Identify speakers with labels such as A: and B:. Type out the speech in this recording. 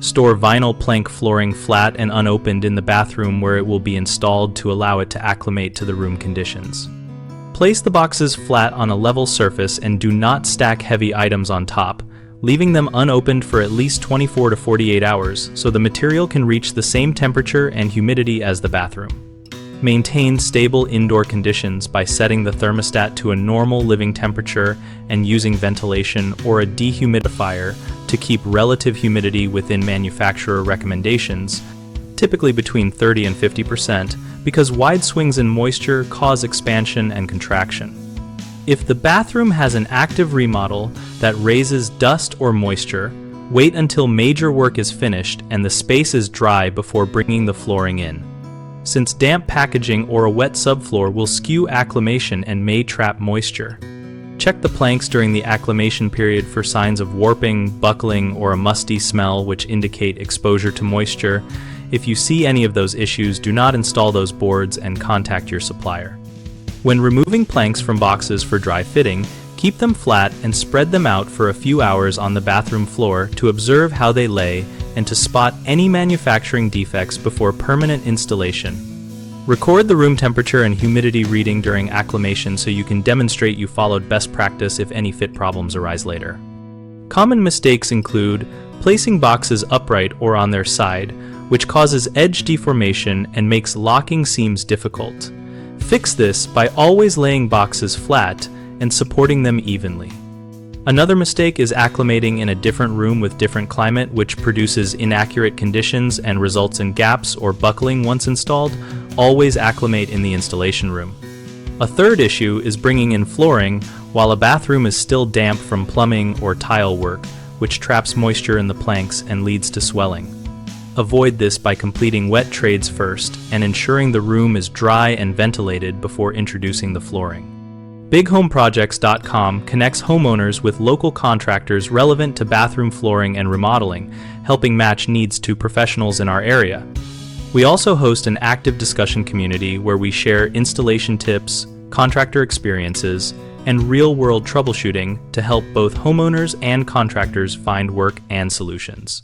A: Store vinyl plank flooring flat and unopened in the bathroom where it will be installed to allow it to acclimate to the room conditions. Place the boxes flat on a level surface and do not stack heavy items on top, leaving them unopened for at least 24 to 48 hours so the material can reach the same temperature and humidity as the bathroom. Maintain stable indoor conditions by setting the thermostat to a normal living temperature and using ventilation or a dehumidifier to keep relative humidity within manufacturer recommendations, typically between 30 and 50%, because wide swings in moisture cause expansion and contraction. If the bathroom has an active remodel that raises dust or moisture, wait until major work is finished and the space is dry before bringing the flooring in, since damp packaging or a wet subfloor will skew acclimation and may trap moisture. Check the planks during the acclimation period for signs of warping, buckling, or a musty smell which indicate exposure to moisture. If you see any of those issues, do not install those boards and contact your supplier. When removing planks from boxes for dry fitting, keep them flat and spread them out for a few hours on the bathroom floor to observe how they lay and to spot any manufacturing defects before permanent installation. Record the room temperature and humidity reading during acclimation so you can demonstrate you followed best practice if any fit problems arise later. Common mistakes include placing boxes upright or on their side, which causes edge deformation and makes locking seams difficult. Fix this by always laying boxes flat and supporting them evenly. Another mistake is acclimating in a different room with different climate, which produces inaccurate conditions and results in gaps or buckling once installed. Always acclimate in the installation room. A third issue is bringing in flooring while a bathroom is still damp from plumbing or tile work, which traps moisture in the planks and leads to swelling. Avoid this by completing wet trades first and ensuring the room is dry and ventilated before introducing the flooring. BigHomeProjects.com connects homeowners with local contractors relevant to bathroom flooring and remodeling, helping match needs to professionals in our area. We also host an active discussion community where we share installation tips, contractor experiences, and real-world troubleshooting to help both homeowners and contractors find work and solutions.